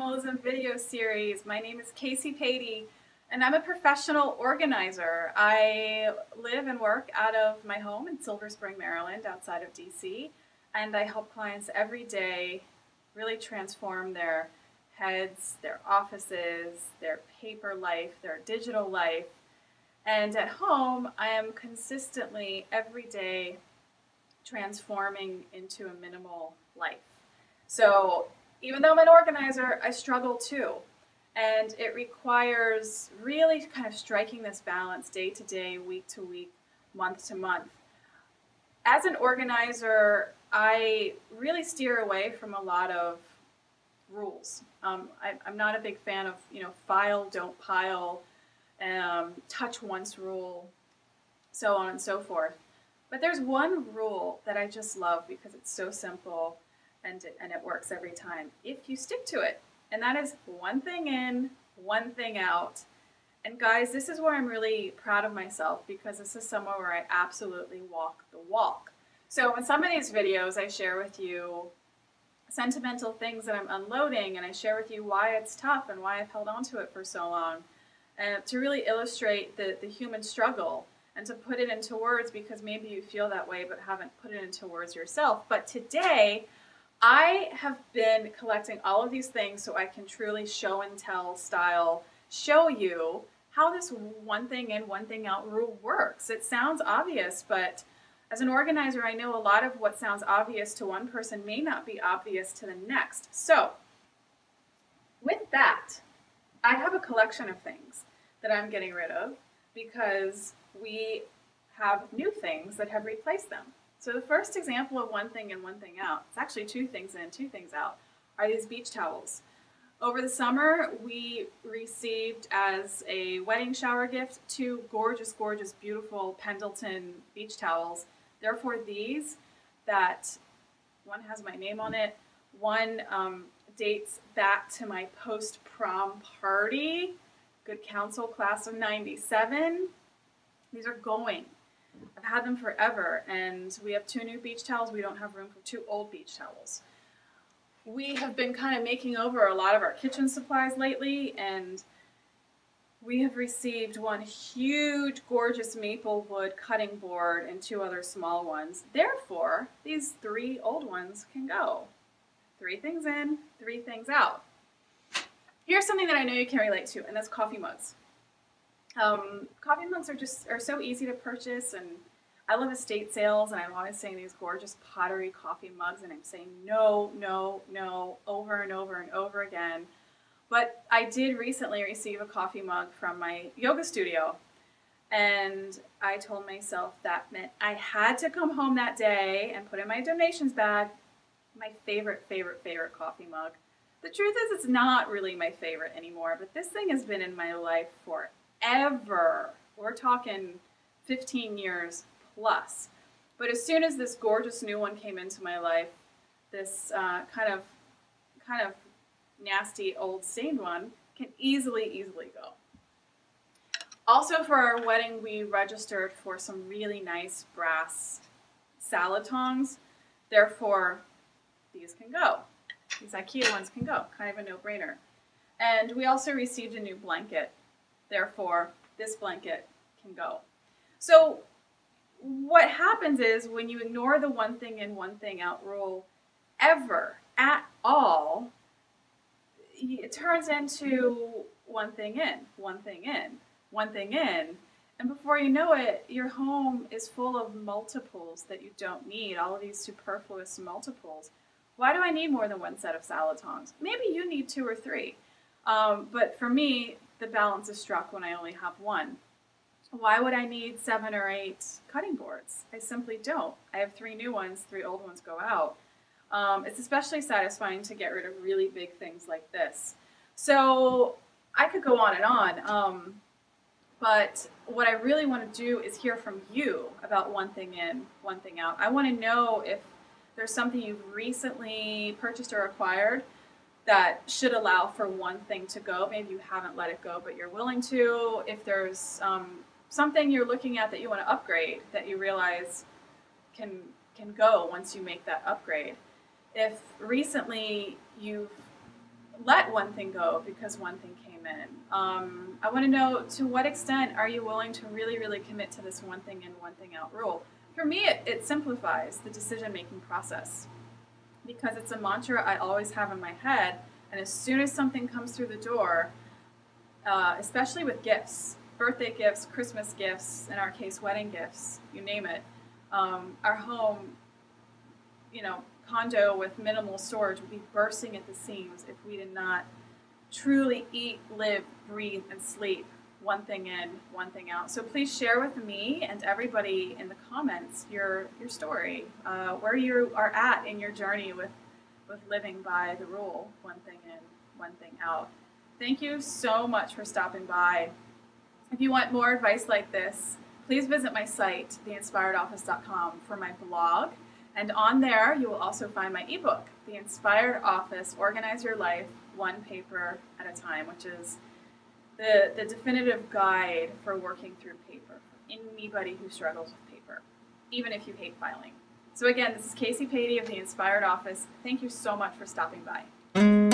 Minimalism video series. My name is Kacy Paide, and I'm a professional organizer. I live and work out of my home in Silver Spring, Maryland, outside of DC, and I help clients every day really transform their heads, their offices, their paper life, their digital life. And at home, I am consistently every day transforming into a minimal life. So even though I'm an organizer, I struggle too. And it requires really kind of striking this balance day to day, week to week, month to month. As an organizer, I really steer away from a lot of rules. I'm not a big fan of, file, don't pile, touch once rule, so on and so forth. But there's one rule that I just love because it's so simple and it works every time if you stick to it. And that is one thing in, one thing out. And guys, this is where I'm really proud of myself because this is somewhere where I absolutely walk the walk. So in some of these videos, I share with you sentimental things that I'm unloading, and I share with you why it's tough and why I've held on to it for so long, and to really illustrate the human struggle and to put it into words, because maybe you feel that way but haven't put it into words yourself. But today, I have been collecting all of these things so I can truly show and tell style, show you how this one thing in, one thing out rule works. It sounds obvious, but as an organizer, I know a lot of what sounds obvious to one person may not be obvious to the next. So, with that, I have a collection of things that I'm getting rid of because we have new things that have replaced them. So the first example of one thing in, one thing out, it's actually two things in, two things out, are these beach towels. Over the summer, we received as a wedding shower gift 2 gorgeous, gorgeous, beautiful Pendleton beach towels. Therefore, these that one has my name on it, one dates back to my post-prom party, Good Counsel class of '97. These are going. I've had them forever, and we have 2 new beach towels. We don't have room for 2 old beach towels. We have been kind of making over a lot of our kitchen supplies lately, and we have received one huge, gorgeous maple wood cutting board and 2 other small ones. Therefore, these 3 old ones can go. 3 things in, 3 things out. Here's something that I know you can relate to, and that's coffee mugs. Coffee mugs are so easy to purchase, and I love estate sales, and I'm always saying these gorgeous pottery coffee mugs, and I'm saying no, no, no, over and over and over again. But I did recently receive a coffee mug from my yoga studio, and I told myself that meant I had to come home that day and put in my donations bag my favorite, favorite, favorite coffee mug. The truth is, it's not really my favorite anymore, but this thing has been in my life forever. We're talking 15 years plus. But as soon as this gorgeous new one came into my life, this kind of nasty old stained one can easily go. Also, for our wedding, we registered for some really nice brass salad tongs. Therefore, these can go. These IKEA ones can go. Kind of a no-brainer. And we also received a new blanket. Therefore, this blanket can go. So what happens is when you ignore the one thing in, one thing out rule ever, at all, it turns into one thing in, one thing in, one thing in. And before you know it, your home is full of multiples that you don't need, all of these superfluous multiples. Why do I need more than 1 set of salad tongs? Maybe you need 2 or 3. But for me, the balance is struck when I only have 1. Why would I need 7 or 8 cutting boards? I simply don't. I have 3 new ones, 3 old ones go out. It's especially satisfying to get rid of really big things like this. So I could go on and on, but what I really want to do is hear from you about one thing in, one thing out. I want to know if there's something you've recently purchased or acquired that should allow for one thing to go. Maybe you haven't let it go, but you're willing to. If there's something you're looking at that you want to upgrade that you realize can go once you make that upgrade. If recently you've let one thing go because one thing came in. I want to know, to what extent are you willing to really, really commit to this one thing in, one thing out rule? For me, it simplifies the decision-making process because it's a mantra I always have in my head. And as soon as something comes through the door, especially with gifts, birthday gifts, Christmas gifts, in our case, wedding gifts, you name it, our home, condo with minimal storage would be bursting at the seams if we did not truly eat, live, breathe, and sleep one thing in, one thing out. So please share with me and everybody in the comments your story, where you are at in your journey with living by the rule, one thing in, one thing out. Thank you so much for stopping by. If you want more advice like this, please visit my site, theinspiredoffice.com, for my blog. And on there, you will also find my ebook, The Inspired Office, Organize Your Life, One Paper at a Time, which is the definitive guide for working through paper for anybody who struggles with paper, even if you hate filing. So again, this is Kacy Paide of The Inspired Office. Thank you so much for stopping by.